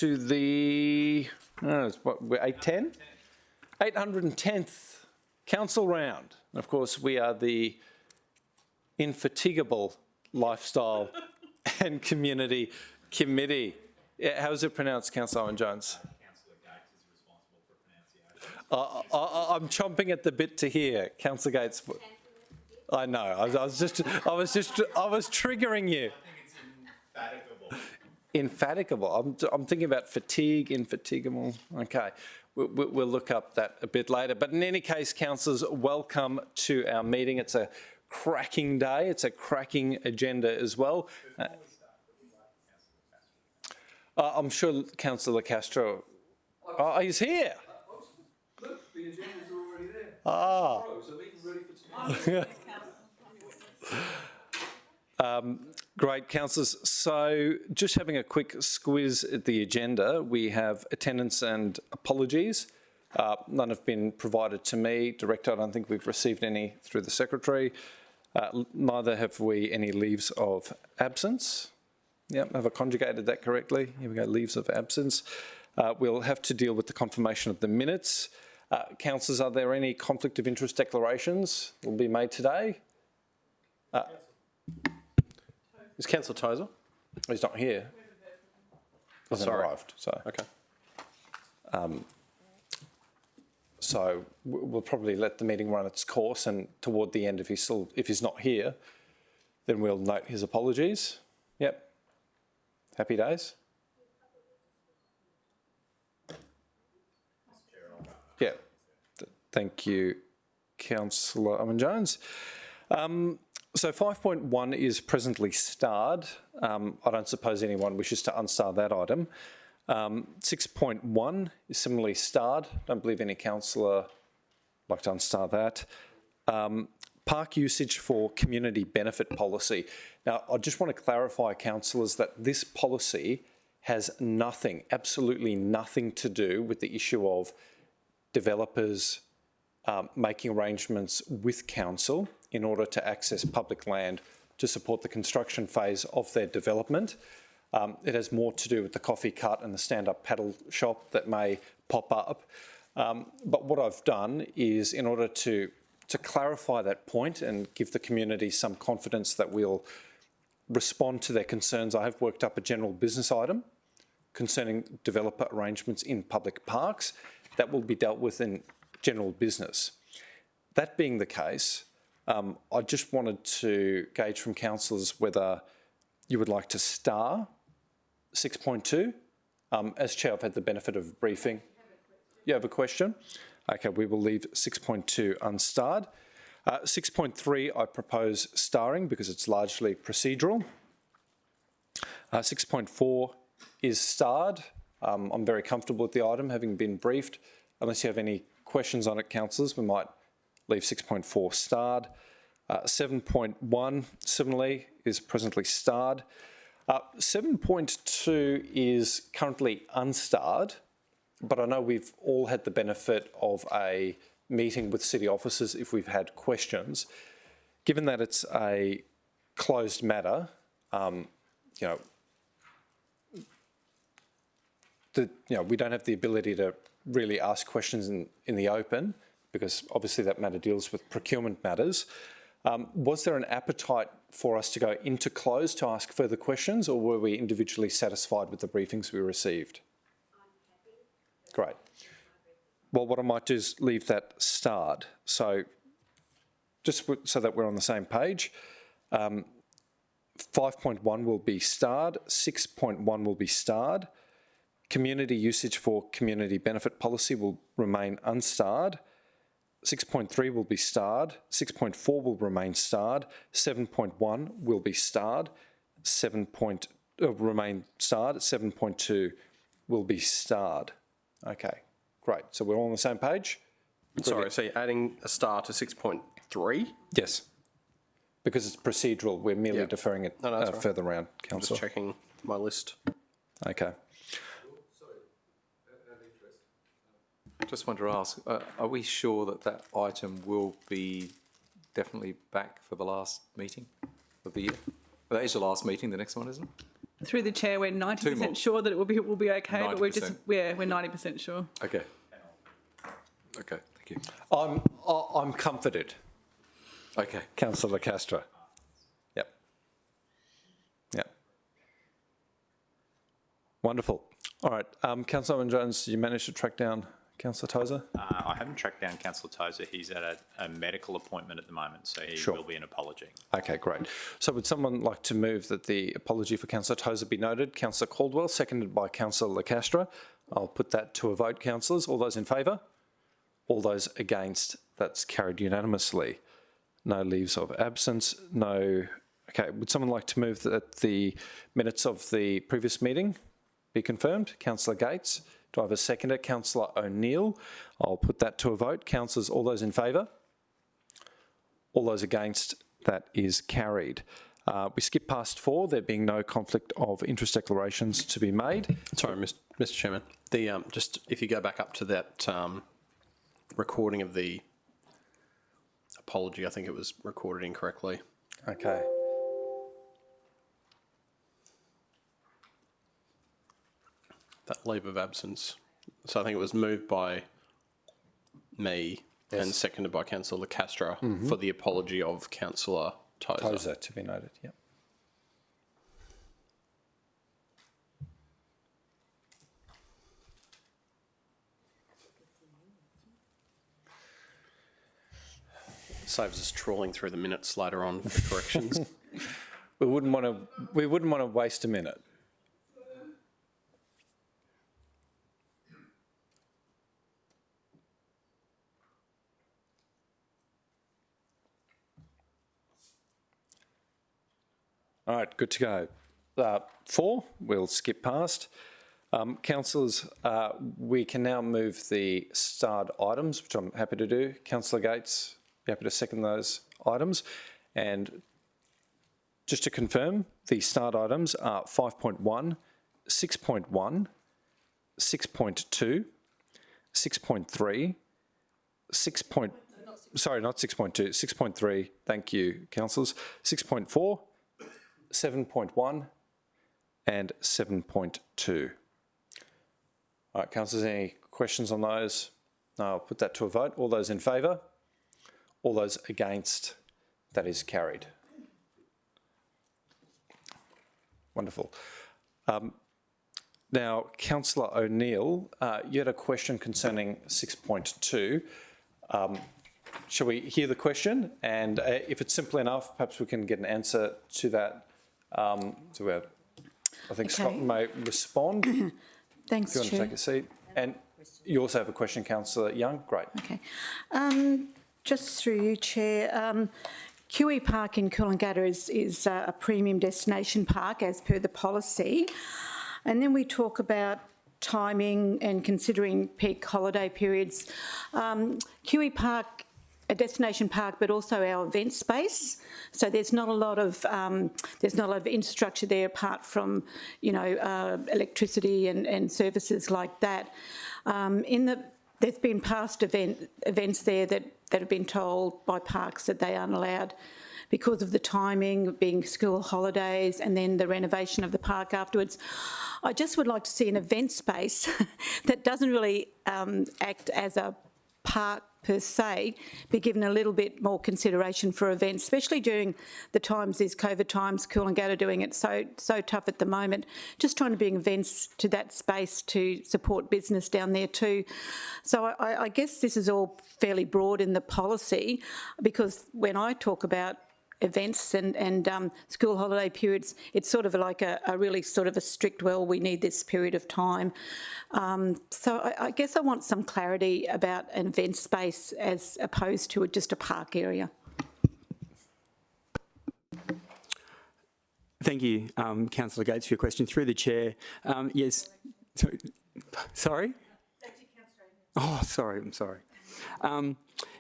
to the, we're 810? 810th council round. And of course, we are the Infatigable Lifestyle and Community Committee. How is it pronounced, Councillor Owen-Jones? Councillor Gates is responsible for pronunciation. I'm chomping at the bit to hear. Councillor Gates. I know. I was triggering you. I think it's infatigable. Infatigable. I'm thinking about fatigue, infatigable. Okay. We'll look up that a bit later. But in any case, councillors, welcome to our meeting. It's a cracking day. It's a cracking agenda as well. I'm sure Councillor Castro. Oh, he's here. Look, the agenda's already there. Ah. So meeting ready for tomorrow. Great, councillors. So just having a quick squiz at the agenda, we have attendance and apologies. None have been provided to me. Director, I don't think we've received any through the Secretary. Neither have we any leaves of absence. Yep, have I conjugated that correctly? Here we go, leaves of absence. We'll have to deal with the confirmation of the minutes. Councillors, are there any conflict of interest declarations that will be made today? Is Councillor Tozer? He's not here. Hasn't arrived. So Okay. So we'll probably let the meeting run its course, and toward the end, if he's not here, then we'll note his apologies. Yep. Happy days. Yeah. Thank you, Councillor Owen-Jones. So 5.1 is presently starred. I don't suppose anyone wishes to unstar that item. 6.1 is similarly starred. Don't believe any councillor would like to unstar that. Park usage for community benefit policy. Now, I just want to clarify, councillors, that this policy has nothing, absolutely nothing to do with the issue of developers making arrangements with council in order to access public land to support the construction phase of their development. It has more to do with the coffee cut and the stand-up paddle shop that may pop up. But what I've done is, in order to clarify that point and give the community some confidence that we'll respond to their concerns, I have worked up a general business item concerning developer arrangements in public parks that will be dealt with in general business. That being the case, I just wanted to gauge from councillors whether you would like to star 6.2. As Chair, I've had the benefit of briefing. You have a question? Okay, we will leave 6.2 unstarred. 6.3 I propose starring because it's largely procedural. 6.4 is starred. I'm very comfortable with the item, having been briefed. Unless you have any questions on it, councillors, we might leave 6.4 starred. 7.1, similarly, is presently starred. 7.2 is currently unstarred, but I know we've all had the benefit of a meeting with city officers if we've had questions. Given that it's a closed matter, we don't have the ability to really ask questions in the open, because obviously that matter deals with procurement matters. Was there an appetite for us to go into close to ask further questions, or were we individually satisfied with the briefings we received? Great. Well, what I might do is leave that starred. So just so that we're on the same page, 5.1 will be starred, 6.1 will be starred, community usage for community benefit policy will remain unstarred, 6.3 will be starred, 6.4 will remain starred, 7.1 will be starred, remain starred, 7.2 will be starred. Okay, great. So we're all on the same page? Sorry, so you're adding a star to 6.3? Yes. Because it's procedural, we're merely deferring it further round, I'm Councillor. just checking my list. Okay. Just want to ask, are we sure that that item will be definitely back for the last meeting of the year? Well, that is the last meeting, the next one, isn't it? Through the chair, we're more. 90% sure that it will be okay, but we're 90%. we're 90% sure. Okay. Okay, thank you. I'm comforted, Okay. Councillor Castro. Yep. Yep. Wonderful. All right, Councillor Owen-Jones, you managed to track down Councillor Tozer? I haven't tracked down Councillor Tozer. He's at a medical appointment at the moment, so he Sure. will be an apology. Okay, great. So would someone like to move that the apology for Councillor Tozer be noted? Councillor Caldwell, seconded by Councillor Lacastre. I'll put that to a vote, councillors. All those in favour? All those against? That's carried unanimously. No leaves of absence, no... Okay, would someone like to move that the minutes of the previous meeting be confirmed? Councillor Gates. Do I have a seconder? Councillor O'Neill. I'll put that to a vote. Councillors, all those in favour? All those against? That is carried. We skip past 4, there being no conflict of interest declarations to be made. Sorry, Mr. Chairman. The just if you go back up to that recording of the apology, I think it was recorded incorrectly. Okay. That leave of absence. So I think it was moved by me and seconded by Councillor Lacastre for the apology of Councillor Tozer. Tozer to be noted, yep. Saves us trawling through the minutes later on for corrections. We wouldn't want to waste a minute. All right, good to go. 4, we'll skip past. Councillors, we can now move the starred items, which I'm happy to do. Councillor Gates, you happy to second those items? And just to confirm, the starred items are 5.1, 6.1, 6.2, 6.3, 6. Sorry, not 6.2, 6.3. Thank you, councillors. 6.4. 7.1 and 7.2. All right, councillors, any questions on those? No, I'll put that to a vote. All those in favour? All those against? That is carried. Wonderful. Now, Councillor O'Neill, you had a question concerning 6.2. Shall we hear the question? And if it's simple enough, perhaps we can get an answer to that. I think Scott may respond. Thanks, If you want to Chair. take a seat. And you also have a question, Councillor Young. Great. Okay. Just through you, Chair. QE Park in Coolangatta is a premium destination park as per the policy. And then we talk about timing and considering peak holiday periods. QE Park, a destination park, but also our event space. So there's not a lot of infrastructure there apart from, electricity and services like that. There's been past events there that have been told by parks that they aren't allowed because of the timing, being school holidays and then the renovation of the park afterwards. I just would like to see an event space that doesn't really act as a park per se, be given a little bit more consideration for events, especially during the times, these COVID times, Coolangatta doing it so tough at the moment. Just trying to bring events to that space to support business down there too. So I guess this is all fairly broad in the policy, because when I talk about events and school holiday periods, it's sort of like a really sort of a strict, well, we need this period of time. So I guess I want some clarity about an event space as opposed to just a park area. Thank you, Councillor Gates, for your question. Through the chair, yes. Sorry? Oh, sorry. I'm sorry.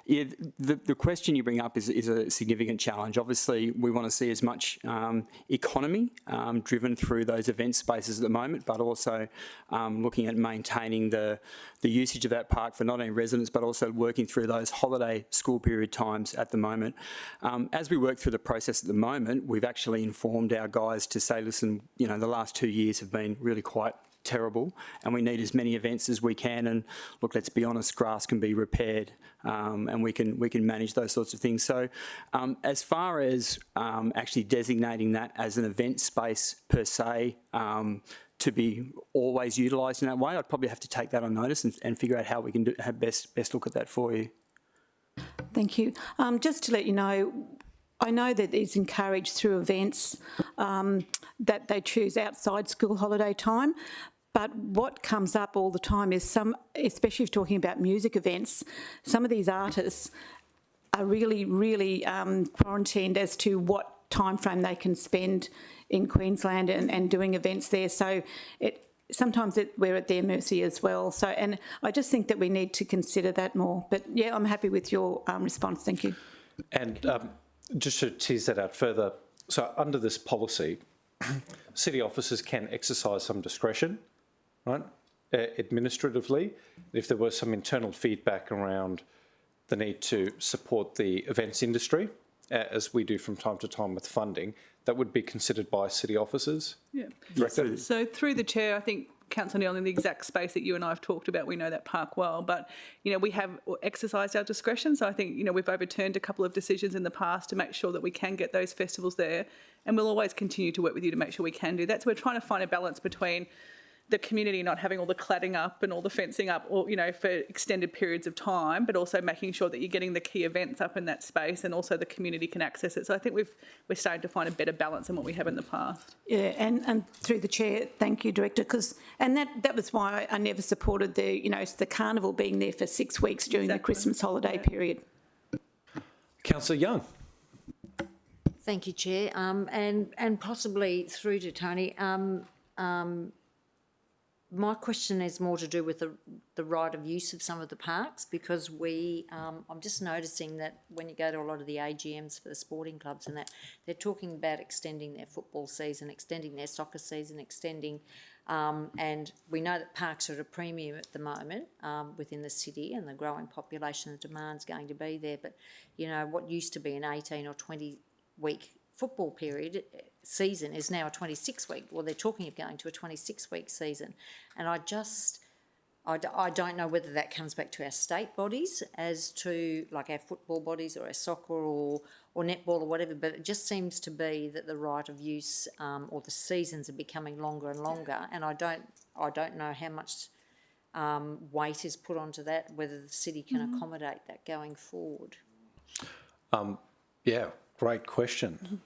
Yeah, the question you bring up is a significant challenge. Obviously, we want to see as much economy driven through those event spaces at the moment, but also looking at maintaining the usage of that park for not only residents, but also working through those holiday school period times at the moment. As we work through the process at the moment, we've actually informed our guys to say, listen, you know, the last 2 years have been really quite terrible and we need as many events as we can, and look, let's be honest, grass can be repaired and we can manage those sorts of things. So as far as actually designating that as an event space per se to be always utilised in that way, I'd probably have to take that on notice and figure out how we can best look at that for you. Thank you. Just to let you know, I know that it's encouraged through events that they choose outside school holiday time, but what comes up all the time is especially if talking about music events, some of these artists are really quarantined as to what time frame they can spend in Queensland and doing events there. So sometimes we're at their mercy as well. So, and I just think that we need to consider that more. But yeah, I'm happy with your response. Thank you. And just to tease that out further, so under this policy, city officers can exercise some discretion, right, administratively. If there was some internal feedback around the need to support the events industry, as we do from time to time with funding, that would be considered by city officers. Yeah. Director? So through the chair, I think Councillor Neil, in the exact space that you and I have talked about, we know that park well, but, you know, we have exercised our discretion. So I think, you know, we've overturned a couple of decisions in the past to make sure that we can get those festivals there, and we'll always continue to work with you to make sure we can do that. So we're trying to find a balance between the community not having all the cladding up and all the fencing up, or, you know, for extended periods of time, but also making sure that you're getting the key events up in that space and also the community can access it. So I think we're starting to find a better balance than what we have in the past. Yeah, and through the chair, thank you, Director, and that was why I never supported the carnival being there for 6 weeks during the Christmas holiday period. Councillor Young. Thank you, Chair, and possibly through to Tony. My question is more to do with the right of use of some of the parks, because I'm just noticing that when you go to a lot of the AGMs for the sporting clubs and that, they're talking about extending their football season, extending their soccer season, and we know that parks are at a premium at the moment within the city, and the growing population, the demand's going to be there. But, you know, what used to be an 18 or 20 week football season is now a 26-week. Well, they're talking of going to a 26-week season. And I don't know whether that comes back to our state bodies as to, like, our football bodies or our soccer or netball or whatever, but it just seems to be that the right of use or the seasons are becoming longer and longer, and I don't know how much weight is put onto that, whether the city can accommodate that going forward. Yeah, great question.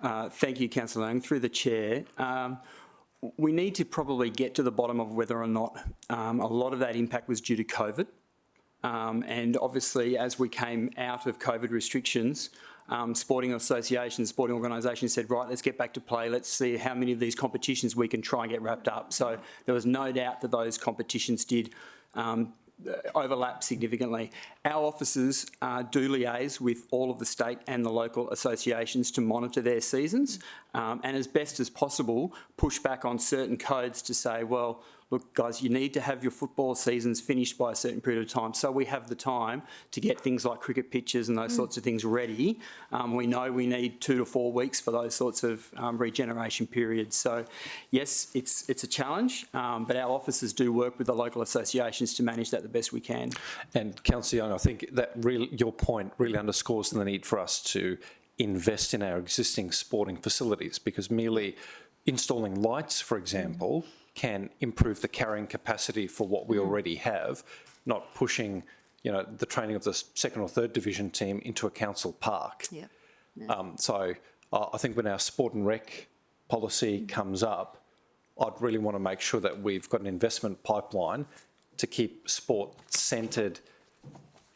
Thank you, Councillor Lang. Through the chair, we need to probably get to the bottom of whether or not a lot of that impact was due to COVID. And obviously, as we came out of COVID restrictions, sporting associations, sporting organisations said, right, let's get back to play. Let's see how many of these competitions we can try and get wrapped up. So there was no doubt that those competitions did overlap significantly. Our officers do liaise with all of the state and the local associations to monitor their seasons and, as best as possible, push back on certain codes to say, well, look, guys, you need to have your football seasons finished by a certain period of time, so we have the time to get things like cricket pitches and those sorts of things ready. We know we need 2 to 4 weeks for those sorts of regeneration periods. So, yes, it's a challenge, but our officers do work with the local associations to manage that the best we can. And Councillor Young, I think that your point really underscores the need for us to invest in our existing sporting facilities, because merely installing lights, for example, can improve the carrying capacity for what we already have, not pushing, you know, the training of the second or third division team into a council park. Yeah. So I think when our sport and rec policy comes up, I'd really want to make sure that we've got an investment pipeline to keep sport centred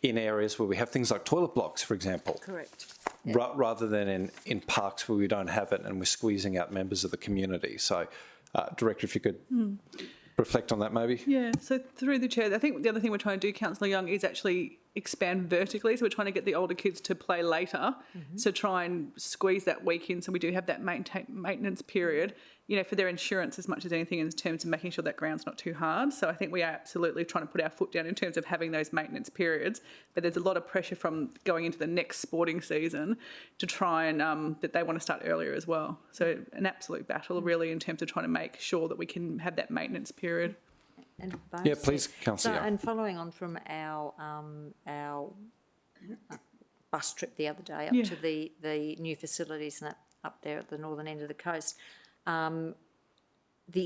in areas where we have things like toilet blocks, for example. Correct. Yeah. Rather than in parks where we don't have it and we're squeezing out members of the community. So, Director, if you could. reflect on that maybe? Yeah, so through the chair, I think the other thing we're trying to do, Councillor Young, is actually expand vertically. So we're trying to get the older kids to play later, so try and squeeze that week in so we do have that maintenance period, you know, for their insurance as much as anything in terms of making sure that ground's not too hard. So I think we are absolutely trying to put our foot down in terms of having those maintenance periods, but there's a lot of pressure from going into the next sporting season to try and that they want to start earlier as well. So an absolute battle really in terms of trying to make sure that we can have that maintenance period. And Yeah, please, Councillor Young. And following on from our bus trip the other day up Yeah. to the new facilities and up there at the northern end of the coast, the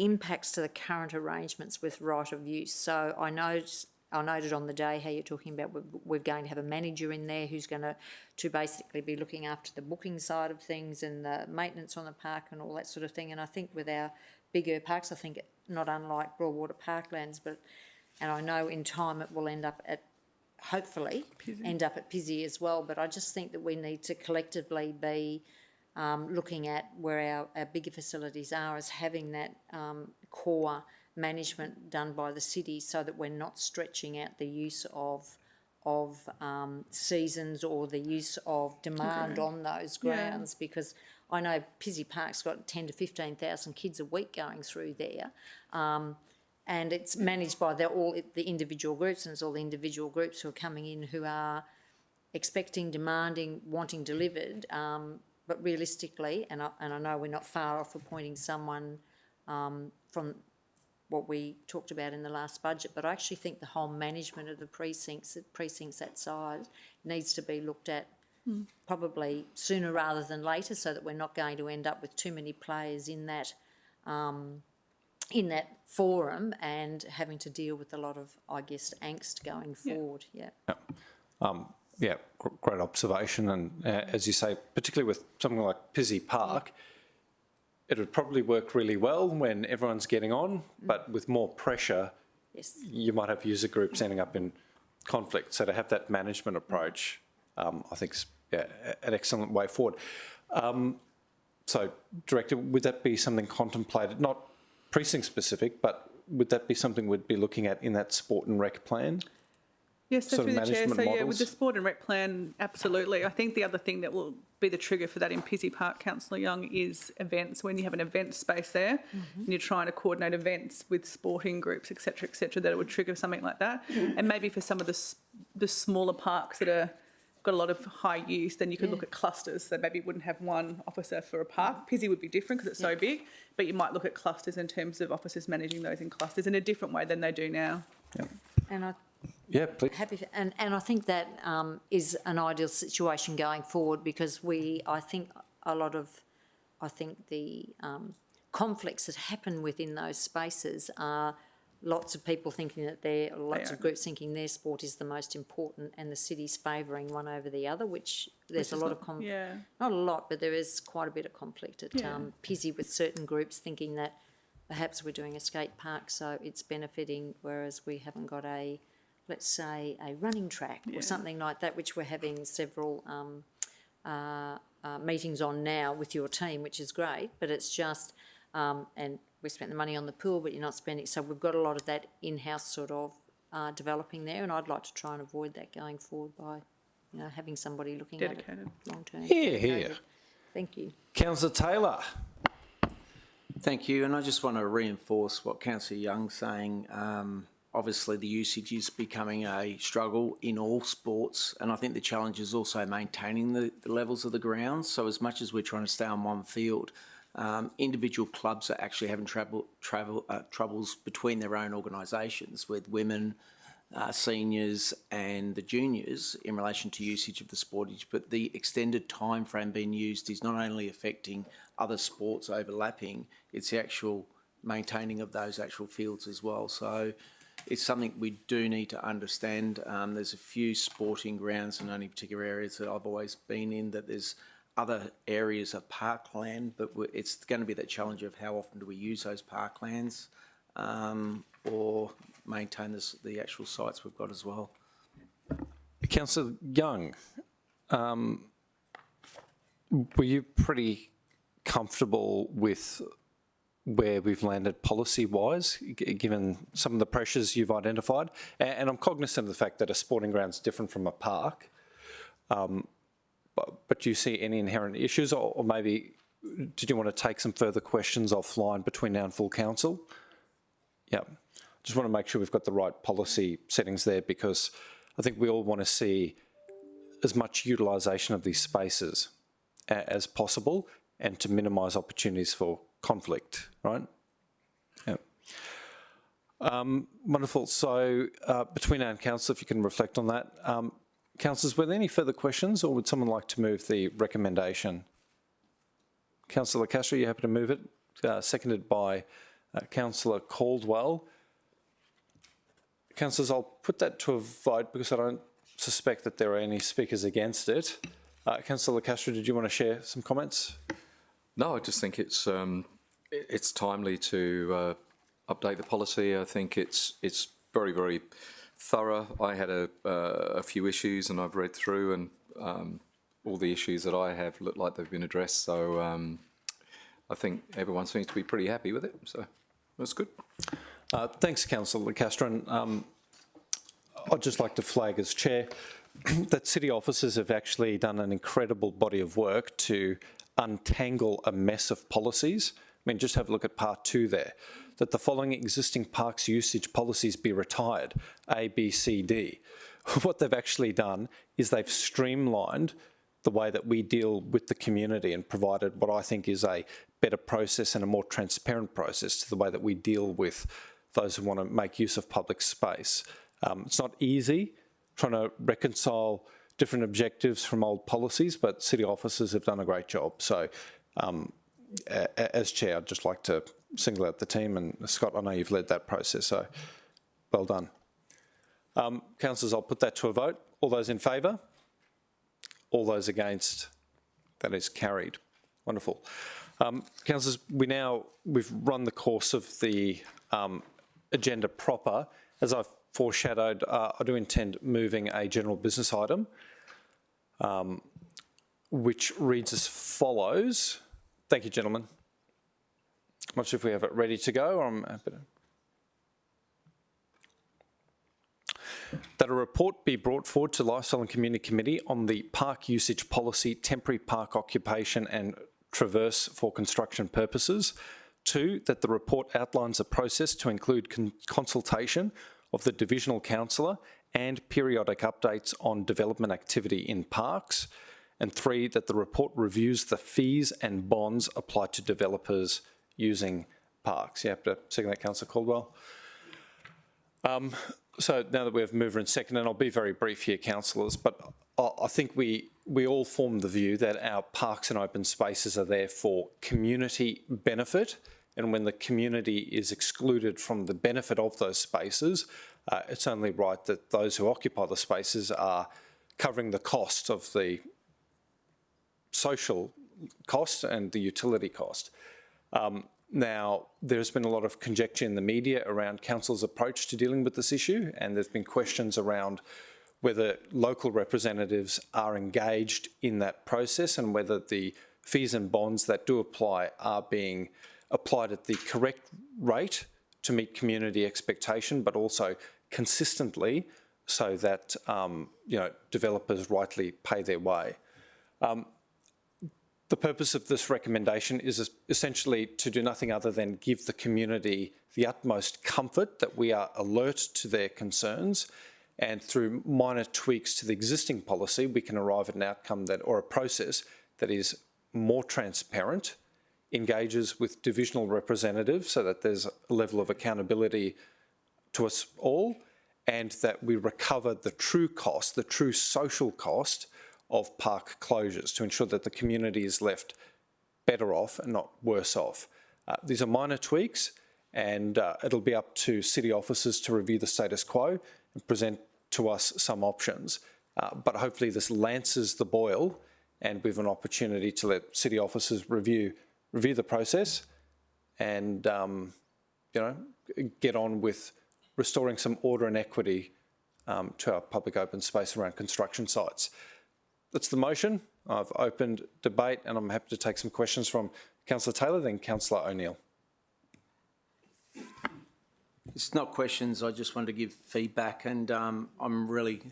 impacts to the current arrangements with right of use. So I noted on the day how you're talking about we're going to have a manager in there who's going to basically be looking after the booking side of things and the maintenance on the park and all that sort of thing. And I think with our bigger parks, I think not unlike Broadwater Parklands, and I know in time it will end up at, hopefully, end up at Pizzey as well. But I just think that we need to collectively be looking at where our bigger facilities are as having that core management done by the city so that we're not stretching out the use of seasons or the use of demand on those grounds, because I know Pizzey Park's got 10 to 15,000 kids a week going through there, and it's managed by all the individual groups, and it's all the individual groups who are coming in who are expecting, demanding, wanting delivered, but realistically, and I know we're not far off appointing someone from what we talked about in the last budget, but I actually think the whole management of the precincts that size needs to be looked at probably sooner rather than later, so that we're not going to end up with too many players in that forum and having to deal with a lot of, I guess, angst going forward. Yeah, great observation. And as you say, particularly with something like Pizzey Park, it would probably work really well when everyone's getting on, but with more pressure, you might have user groups ending up in conflict. So to have that management approach, I think is an excellent way forward. So, Director, would that be something contemplated, not precinct specific, but would that be something we'd be looking at in that sport and rec plan? Yes, so sort of through the chair, management so yeah, with models? the sport and rec plan, absolutely. I think the other thing that will be the trigger for that in Pizzey Park, Councillor Young, is events. When you have an event space there and you're trying to coordinate events with sporting groups, et cetera, that it would trigger something like that. And maybe for some of the smaller parks that are got a lot of high use, then you could look at clusters. So maybe you wouldn't have one officer for a park. Pizzey would be different because it's so big, but you might look at clusters in terms of officers managing those in clusters in a different way than they do now. And Yeah, please. and I think that is an ideal situation going forward, because I think the conflicts that happen within those spaces are lots of people thinking that lots of groups thinking their sport is the most important, and the city's favouring one over the other, which there's a lot of not a lot, but there is quite a bit of conflict at Pizzey, with certain groups thinking that perhaps we're doing a skate park, so it's benefiting, whereas we haven't got let's say a running track or something like that, which we're having several meetings on now with your team, which is great, but it's just, and we spent the money on the pool, but you're not spending, so we've got a lot of that in-house sort of developing there, and I'd like to try and avoid that going forward by, having somebody looking at it long term. Here. Thank you. Councillor Taylor. Thank you, and I just want to reinforce what Councillor Young's saying. Obviously, the usage is becoming a struggle in all sports, and I think the challenge is also maintaining the levels of the grounds. So as much as we're trying to stay on one field, individual clubs are actually having troubles between their own organisations, with women, seniors and the juniors in relation to usage of the sportage. But the extended time frame being used is not only affecting other sports overlapping, it's the actual maintaining of those actual fields as well. So it's something we do need to understand. There's a few sporting grounds in only particular areas that I've always been in, that there's other areas of parkland, but it's going to be that challenge of how often do we use those parklands or maintain the actual sites we've got as well. Councillor Young, were you pretty comfortable with where we've landed policy-wise, given some of the pressures you've identified. And I'm cognizant of the fact that a sporting ground's different from a park. But do you see any inherent issues, or maybe did you want to take some further questions offline between now and full council? Yeah, just want to make sure we've got the right policy settings there, because I think we all want to see as much utilisation of these spaces as possible and to minimise opportunities for conflict, right? Yeah. Wonderful. So between now and council, if you can reflect on that. Councillors, were there any further questions, or would someone like to move the recommendation? Councillor Castro, you happy to move it? Seconded by Councillor Caldwell. Councillors, I'll put that to a vote because I don't suspect that there are any speakers against it. Councillor Castro, did you want to share some comments? No, I just think it's timely to update the policy. I think it's very, very thorough. I had a few issues, and I've read through, and all the issues that I have look like they've been addressed. So I think everyone seems to be pretty happy with it. So that's good. Thanks, Councillor Castro. And, I'd just like to flag as chair that city officers have actually done an incredible body of work to untangle a mess of policies. I mean, just have a look at part 2 there, that the following existing parks usage policies be retired, A, B, C, D. What they've actually done is they've streamlined the way that we deal with the community and provided what I think is a better process and a more transparent process to the way that we deal with those who want to make use of public space. It's not easy trying to reconcile different objectives from old policies, but city officers have done a great job. So as chair, I'd just like to single out the team, and Scott, I know you've led that process, so well done. Councillors, I'll put that to a vote. All those in favour? All those against? That is carried. Wonderful. Councillors, we've run the course of the agenda proper. As I've foreshadowed, I do intend moving a general business item, which reads as follows. Thank you, gentlemen. I'm not sure if we have it ready to go, or I'm happy to. That a report be brought forward to Lifestyle and Community Committee on the park usage policy, temporary park occupation and traverse for construction purposes. 2, that the report outlines a process to include consultation of the divisional councillor and periodic updates on development activity in parks. And 3, that the report reviews the fees and bonds applied to developers using parks. You have to second that, Councillor Caldwell. So now that we have mover and second, and I'll be very brief here, councillors, but I think we all form the view that our parks and open spaces are there for community benefit, and when the community is excluded from the benefit of those spaces, it's only right that those who occupy the spaces are covering the cost of the social cost and the utility cost. Now, there's been a lot of conjecture in the media around council's approach to dealing with this issue, and there's been questions around whether local representatives are engaged in that process and whether the fees and bonds that do apply are being applied at the correct rate to meet community expectation, but also consistently so that developers rightly pay their way. The purpose of this recommendation is essentially to do nothing other than give the community the utmost comfort that we are alert to their concerns, and through minor tweaks to the existing policy, we can arrive at an outcome or a process that is more transparent, engages with divisional representatives so that there's a level of accountability to us all, and that we recover the true cost, the true social cost of park closures to ensure that the community is left better off and not worse off. These are minor tweaks, and it'll be up to city officers to review the status quo and present to us some options. But hopefully this lances the boil, and we have an opportunity to let city officers review the process and get on with restoring some order and equity to our public open space around construction sites. That's the motion. I've opened debate, and I'm happy to take some questions from Councillor Taylor, then Councillor O'Neill. It's not questions. I just wanted to give feedback, and I'm really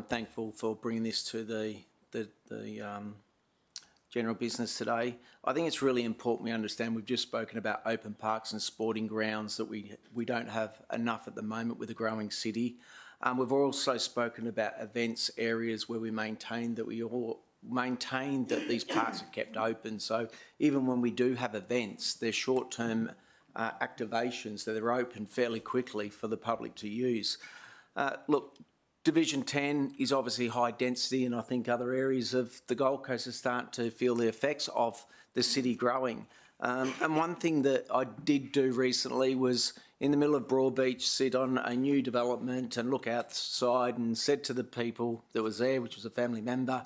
thankful for bringing this to the general business today. I think it's really important we understand we've just spoken about open parks and sporting grounds that we don't have enough at the moment with a growing city. We've also spoken about events areas where we maintain that these parks are kept open. So even when we do have events, they're short-term activations that are open fairly quickly for the public to use. Look, Division 10 is obviously high density, and I think other areas of the Gold Coast are starting to feel the effects of the city growing. And one thing that I did do recently was in the middle of Broadbeach, sit on a new development and look outside and said to the people that was there, which was a family member,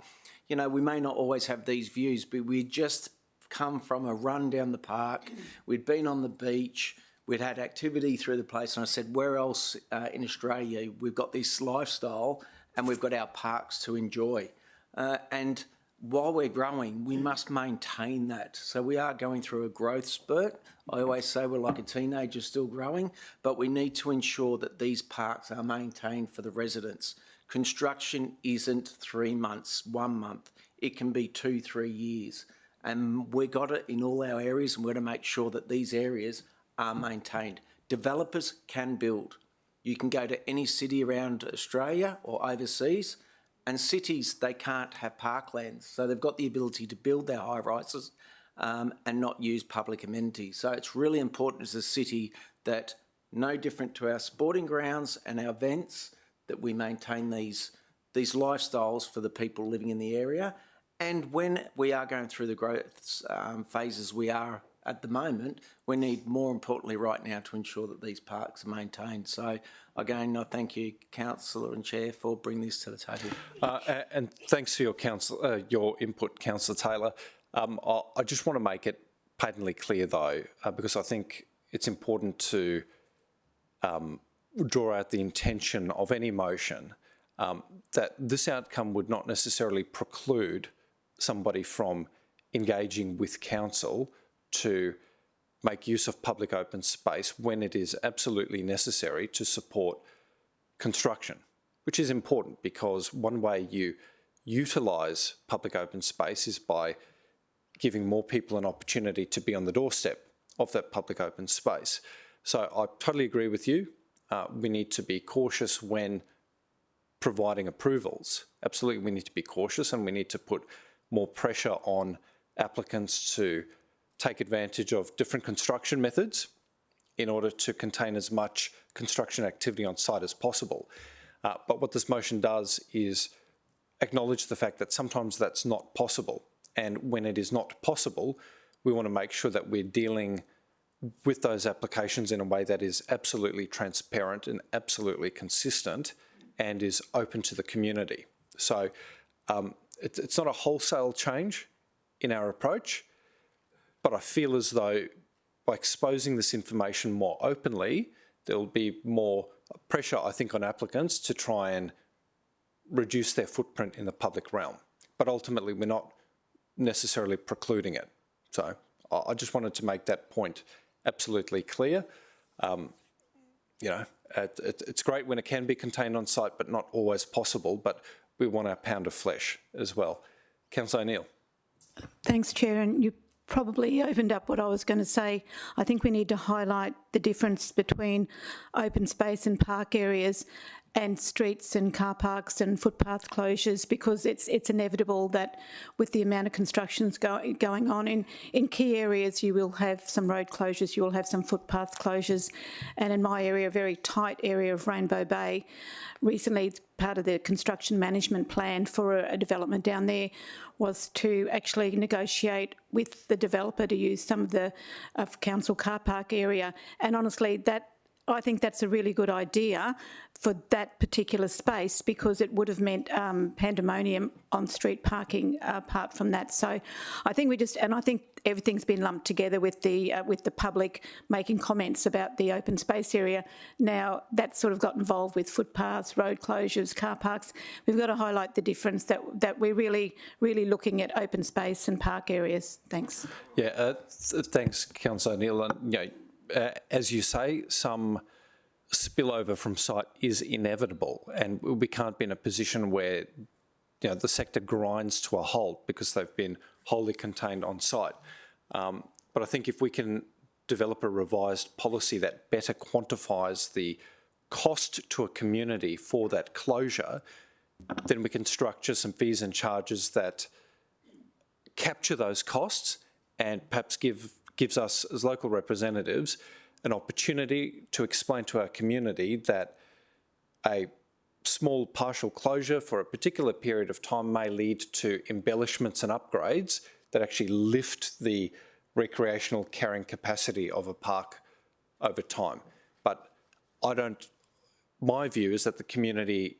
you know, we may not always have these views, but we just come from a run down the park. We'd been on the beach. We'd had activity through the place, and I said, where else in Australia we've got this lifestyle and we've got our parks to enjoy? And while we're growing, we must maintain that. So we are going through a growth spurt. I always say we're like a teenager still growing, but we need to ensure that these parks are maintained for the residents. Construction isn't 3 months, 1 month. It can be 2, 3 years. And we've got it in all our areas, and we're to make sure that these areas are maintained. Developers can build. You can go to any city around Australia or overseas, and cities, they can't have parklands. So they've got the ability to build their high rises and not use public amenities. So it's really important as a city that, no different to our sporting grounds and our events, that we maintain these lifestyles for the people living in the area. And when we are going through the growth phases we are at the moment, we need, more importantly right now, to ensure that these parks are maintained. So again, I thank you, Councillor and Chair, for bringing this to the table. And thanks for your input, Councillor Taylor. I just want to make it patently clear though, because I think it's important to draw out the intention of any motion, that this outcome would not necessarily preclude somebody from engaging with council to make use of public open space when it is absolutely necessary to support construction, which is important because one way you utilise public open space is by giving more people an opportunity to be on the doorstep of that public open space. So I totally agree with you. We need to be cautious when providing approvals. Absolutely, we need to be cautious, and we need to put more pressure on applicants to take advantage of different construction methods in order to contain as much construction activity on site as possible. But what this motion does is acknowledge the fact that sometimes that's not possible. And when it is not possible, we want to make sure that we're dealing with those applications in a way that is absolutely transparent and absolutely consistent and is open to the community. So it's not a wholesale change in our approach, but I feel as though by exposing this information more openly, there'll be more pressure, I think, on applicants to try and reduce their footprint in the public realm. But ultimately, we're not necessarily precluding it. So I just wanted to make that point absolutely clear. You know, it's great when it can be contained on site, but not always possible. But we want our pound of flesh as well. Councillor O'Neill. Thanks, Chair. And you probably opened up what I was going to say. I think we need to highlight the difference between open space and park areas and streets and car parks and footpath closures, because it's inevitable that with the amount of constructions going on in key areas, you will have some road closures, you will have some footpath closures. And in my area, a very tight area of Rainbow Bay, recently part of the construction management plan for a development down there was to actually negotiate with the developer to use some of the council car park area. And honestly, I think that's a really good idea for that particular space, because it would have meant pandemonium on street parking apart from that. So I think I think everything's been lumped together with the public making comments about the open space area. Now that sort of got involved with footpaths, road closures, car parks. We've got to highlight the difference that we're really looking at open space and park areas. Thanks. Yeah, thanks, Councillor O'Neill. And, you know, as you say, some spillover from site is inevitable, and we can't be in a position where the sector grinds to a halt because they've been wholly contained on site. But I think if we can develop a revised policy that better quantifies the cost to a community for that closure, then we can structure some fees and charges that capture those costs and perhaps gives us as local representatives an opportunity to explain to our community that a small partial closure for a particular period of time may lead to embellishments and upgrades that actually lift the recreational carrying capacity of a park over time. But my view is that the community,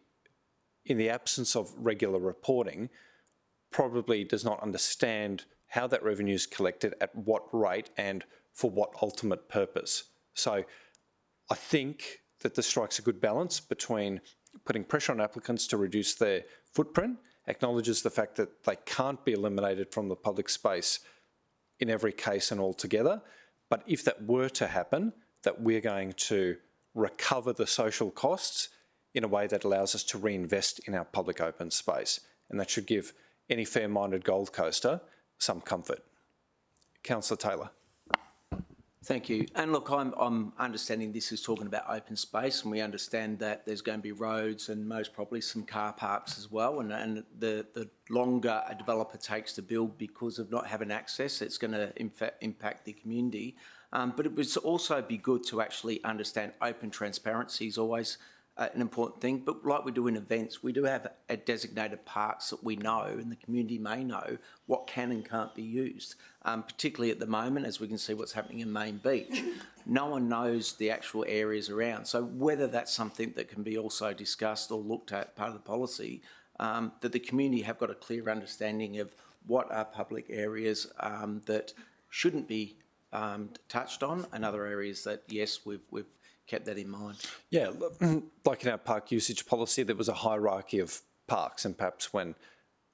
in the absence of regular reporting, probably does not understand how that revenue is collected, at what rate, and for what ultimate purpose. So I think that this strikes a good balance between putting pressure on applicants to reduce their footprint, acknowledges the fact that they can't be eliminated from the public space in every case and altogether, but if that were to happen, that we're going to recover the social costs in a way that allows us to reinvest in our public open space. And that should give any fair-minded Gold Coaster some comfort. Councillor Taylor. Thank you. And look, I'm understanding this is talking about open space, and we understand that there's going to be roads and most probably some car parks as well. And the longer a developer takes to build because of not having access, it's going to impact the community. But it would also be good to actually understand open transparency is always an important thing. But like we do in events, we do have designated parks that we know and the community may know what can and can't be used. Particularly at the moment, as we can see what's happening in Main Beach, no one knows the actual areas around. So whether that's something that can be also discussed or looked at, part of the policy, that the community have got a clear understanding of what are public areas that shouldn't be touched on, and other areas that, yes, we've kept that in mind. Yeah, like in our park usage policy, there was a hierarchy of parks, and perhaps when,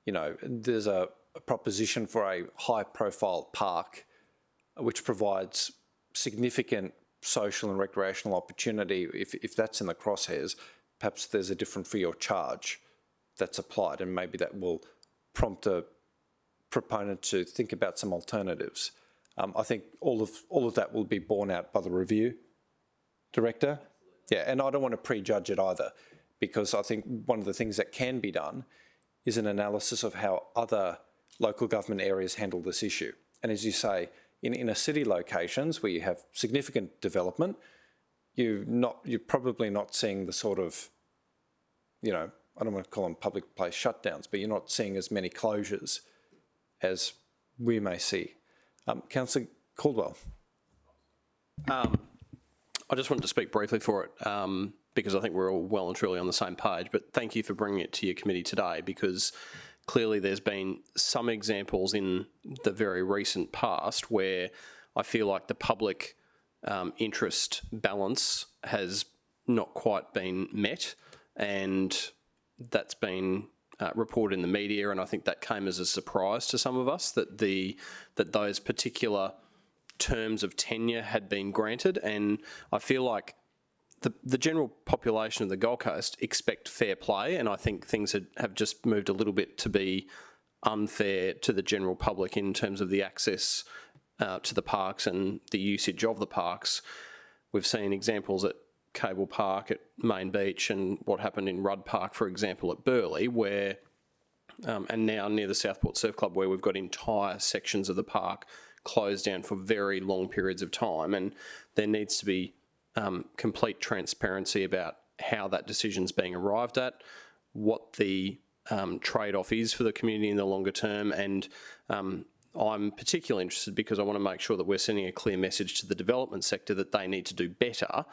there's a proposition for a high-profile park which provides significant social and recreational opportunity, if that's in the crosshairs, perhaps there's a different fee or charge that's applied, and maybe that will prompt a proponent to think about some alternatives. I think all of that will be borne out by the review, Director. Yeah, and I don't want to prejudge it either, because I think one of the things that can be done is an analysis of how other local government areas handle this issue. And as you say, in inner city locations where you have significant development, you're probably not seeing the sort of, I don't want to call them public place shutdowns, but you're not seeing as many closures as we may see. Councillor Caldwell. I just wanted to speak briefly for it because I think we're all well and truly on the same page, but thank you for bringing it to your committee today, because clearly there's been some examples in the very recent past where I feel like the public interest balance has not quite been met, and that's been reported in the media, and I think that came as a surprise to some of us that those particular terms of tenure had been granted. And I feel like the general population of the Gold Coast expect fair play, and I think things have just moved a little bit to be unfair to the general public in terms of the access to the parks and the usage of the parks. We've seen examples at Cable Park, at Main Beach, and what happened in Rudd Park, for example, at Burleigh, where and now near the Southport Surf Club, where we've got entire sections of the park closed down for very long periods of time, and there needs to be complete transparency about how that decision's being arrived at, what the trade-off is for the community in the longer term, and I'm particularly interested because I want to make sure that we're sending a clear message to the development sector that they need to do better,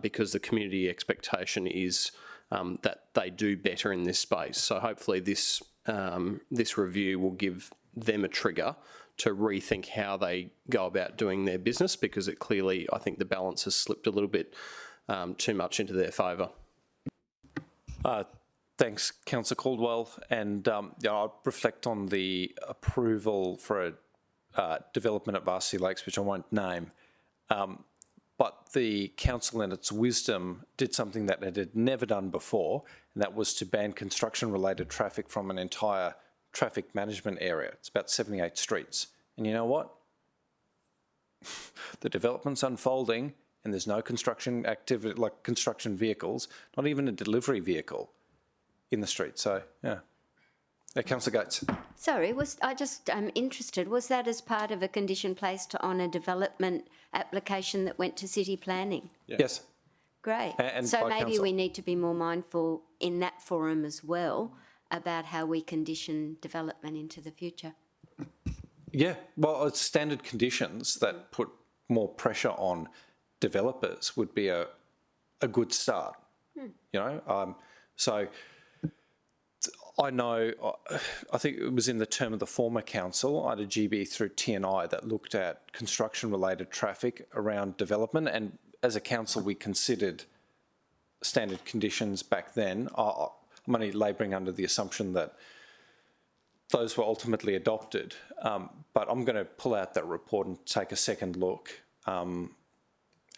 because the community expectation is that they do better in this space. So hopefully this review will give them a trigger to rethink how they go about doing their business, because it clearly, I think the balance has slipped a little bit too much into their favour. Thanks, Councillor Caldwell. And I'll reflect on the approval for a development at Varsity Lakes, which I won't name. But but the council in its wisdom did something that it had never done before, and that was to ban construction-related traffic from an entire traffic management area. It's about 78 streets. And you know what? The development's unfolding and there's no construction activity, like construction vehicles, not even a delivery vehicle in the street. So, yeah. Councillor Gates. Sorry, I'm interested. Was that as part of a condition placed on a development application that went to city planning? Yes. Great. And so by maybe council. we need to be more mindful in that forum as well about how we condition development into the future. Yeah, well, it's standard conditions that put more pressure on developers would be a good start, you know. So I know, I think it was in the term of the former council, I had a GB through TNI that looked at construction-related traffic around development, and as a council we considered standard conditions back then. I'm only labouring under the assumption that those were ultimately adopted, but I'm going to pull out that report and take a second look.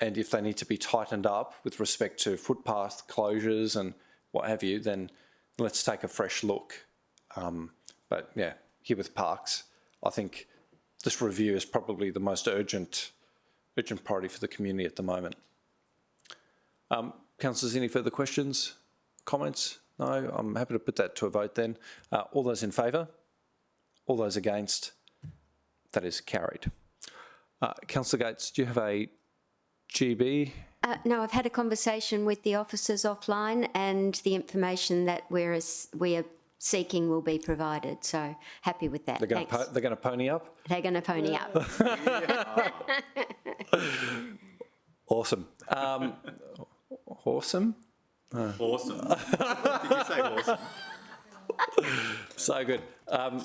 And if they need to be tightened up with respect to footpath closures and what have you, then let's take a fresh look. But yeah, here with parks, I think this review is probably the most urgent priority for the community at the moment. Councillors, any further questions, comments? No, I'm happy to put that to a vote then. All those in favour? All those against? That is carried. Councillor Gates, do you have a GB? No, I've had a conversation with the officers offline and the information that we are seeking will be provided. So happy with that. They're going to pony up? They're going to pony up. Awesome. Awesome? Awesome. Did you say awesome? So good.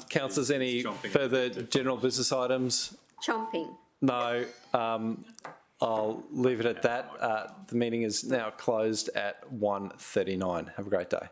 Councillors, any further general business items? Chomping. No. I'll leave it at that. The meeting is now closed at 1:39. Have a great day.